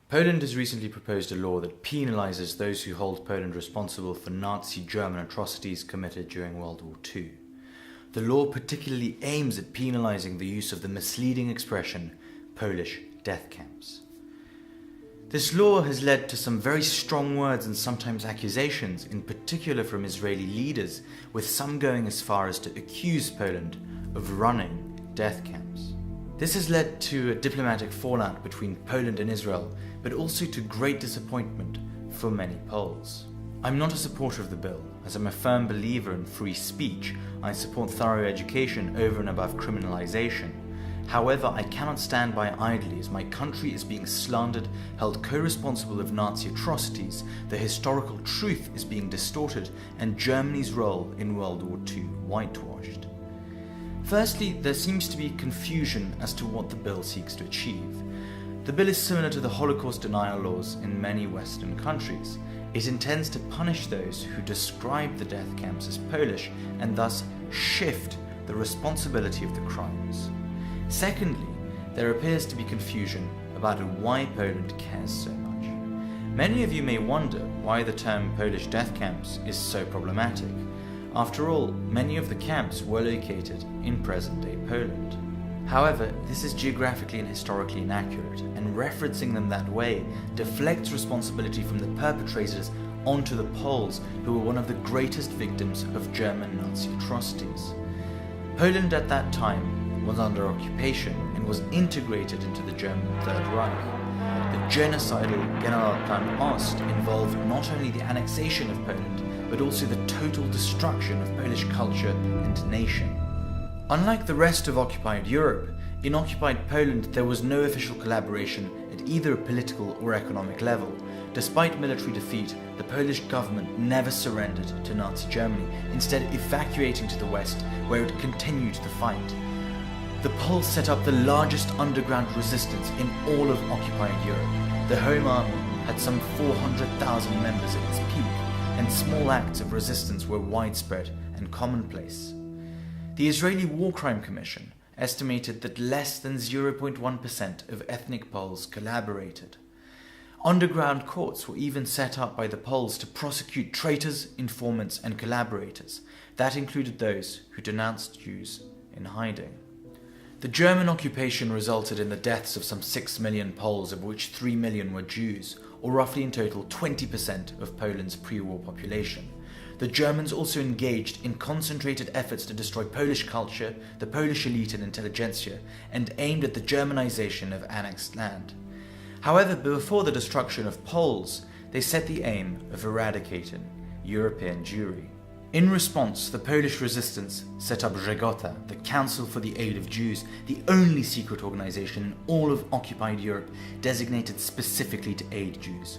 Poland has recently proposed a law that penalizes those who hold Poland responsible for Nazi German atrocities committed during World War II. The law particularly aims at penalizing the use of the misleading expression Polish death camps. This law has led to some very strong words and sometimes accusations, in particular from Israeli leaders, with some going as far as to accuse Poland of running death camps. This has led to a diplomatic fallout between Poland and Israel, but also to great disappointment for many Poles. I'm not a supporter of the bill, as I'm a firm believer in free speech. I support thorough education over and above criminalization. However, I cannot stand by idly as my country is being slandered, held co-responsible of Nazi atrocities, the historical truth is being distorted, and Germany's role in World War II whitewashed. Firstly, there seems to be confusion as to what the bill seeks to achieve. The bill is similar to the Holocaust denial laws in many Western countries. It intends to punish those who describe the death camps as Polish and thus shift the responsibility of the crimes. Secondly, there appears to be confusion about why Poland cares so much. Many of you may wonder why the term Polish death camps is so problematic. After all, many of the camps were located in present-day Poland. However, this is geographically and historically inaccurate, and referencing them that way deflects responsibility from the perpetrators onto the Poles, who were one of the greatest victims of German Nazi atrocities. Poland at that time was under occupation and was integrated into the German Third Reich. The genocidal Generalplan Ost involved not only the annexation of Poland, but also the total destruction of Polish culture and nation. Unlike the rest of occupied Europe, in occupied Poland there was no official collaboration at either a political or economic level. Despite military defeat, the Polish government never surrendered to Nazi Germany, instead evacuating to the west, where it continued the fight. The Poles set up the largest underground resistance in all of occupied Europe. The Home Army had some 400,000 members at its peak, and small acts of resistance were widespread and commonplace. The Israeli War Crime Commission estimated that less than 0.1% of ethnic Poles collaborated. Underground courts were even set up by the Poles to prosecute traitors, informants, and collaborators. That included those who denounced Jews in hiding. The German occupation resulted in the deaths of some 6 million Poles, of which 3 million were Jews, or roughly in total 20% of Poland's pre-war population. The Germans also engaged in concentrated efforts to destroy Polish culture, the Polish elite and intelligentsia, and aimed at the Germanization of annexed land. However, before the destruction of Poles, they set the aim of eradicating European Jewry. In response, the Polish resistance set up Żegota, the Council for the Aid of Jews, the only secret organization in all of occupied Europe designated specifically to aid Jews.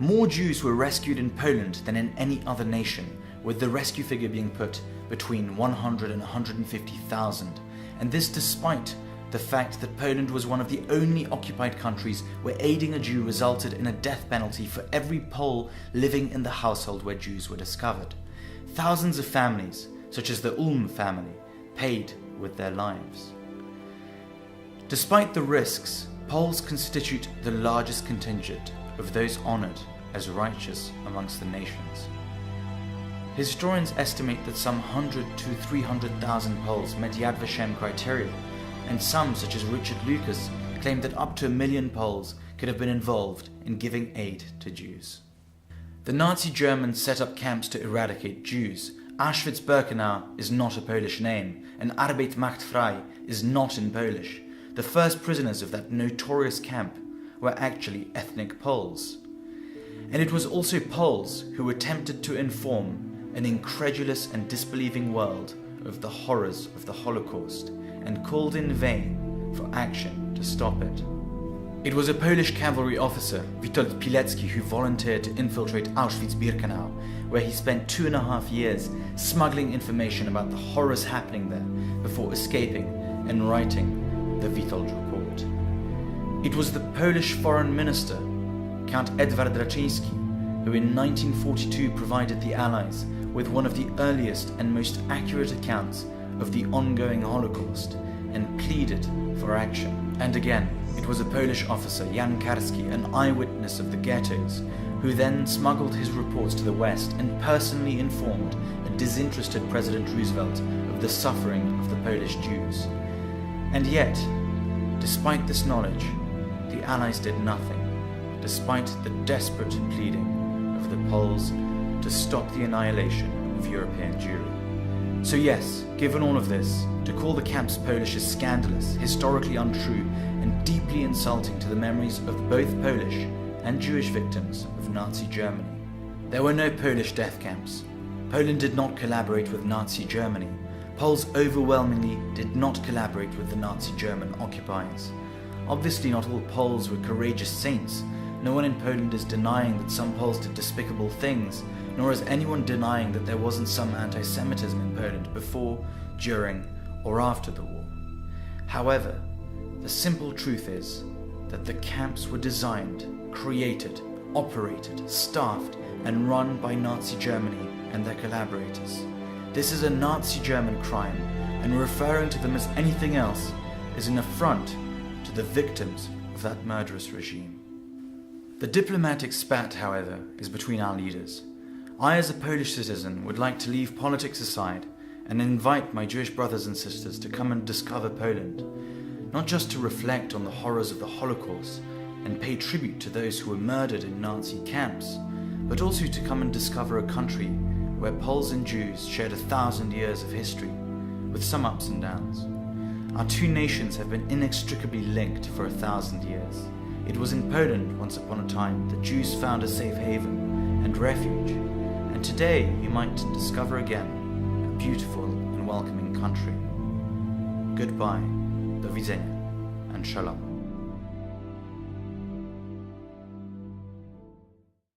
More Jews were rescued in Poland than in any other nation, with the rescue figure being put between 100 and 150,000, and this despite the fact that Poland was one of the only occupied countries where aiding a Jew resulted in a death penalty for every Pole living in the household where Jews were discovered. Thousands of families, such as the Ulm family, paid with their lives. Despite the risks, Poles constitute the largest contingent of those honored as righteous amongst the nations. Historians estimate that some 100 to 300,000 Poles met Yad Vashem criteria, and some, such as Richard Lucas, claim that up to 1 million Poles could have been involved in giving aid to Jews. The Nazi Germans set up camps to eradicate Jews. Auschwitz-Birkenau is not a Polish name, and Arbeit macht frei is not in Polish. The first prisoners of that notorious camp were actually ethnic Poles. And it was also Poles who attempted to inform an incredulous and disbelieving world of the horrors of the Holocaust, and called in vain for action to stop it. It was a Polish cavalry officer, Witold Pilecki, who volunteered to infiltrate Auschwitz-Birkenau, where he spent 2.5 years smuggling information about the horrors happening there before escaping and writing the Witold Report. It was the Polish foreign minister, Count Edward Raczyński, who in 1942 provided the Allies with one of the earliest and most accurate accounts of the ongoing Holocaust and pleaded for action. And again, It was a Polish officer, Jan Karski, an eyewitness of the ghettos, who then smuggled his reports to the West and personally informed a disinterested President Roosevelt of the suffering of the Polish Jews. And yet, despite this knowledge, the Allies did nothing, despite the desperate pleading of the Poles to stop the annihilation of European Jewry. So yes, given all of this, to call the camps Polish is scandalous, historically untrue, and deeply insulting to the memories of both Polish and Jewish victims of Nazi Germany. There were no Polish death camps. Poland did not collaborate with Nazi Germany. Poles overwhelmingly did not collaborate with the Nazi German occupiers. Obviously not all Poles were courageous saints. No one in Poland is denying that some Poles did despicable things, nor is anyone denying that there wasn't some anti-Semitism in Poland before, during, or after the war. However, the simple truth is that the camps were designed, created, operated, staffed, and run by Nazi Germany and their collaborators. This is a Nazi German crime, and referring to them as anything else is an affront to the victims of that murderous regime. The diplomatic spat, however, is between our leaders. I, as a Polish citizen, would like to leave politics aside and invite my Jewish brothers and sisters to come and discover Poland, not just to reflect on the horrors of the Holocaust and pay tribute to those who were murdered in Nazi camps, but also to come and discover a country where Poles and Jews shared 1,000 years of history, with some ups and downs. Our two nations have been inextricably linked for 1,000 years. It was in Poland, once upon a time, that Jews found a safe haven and refuge, and today you might discover again a beautiful and welcoming country. Goodbye, do widzenia, and shalom.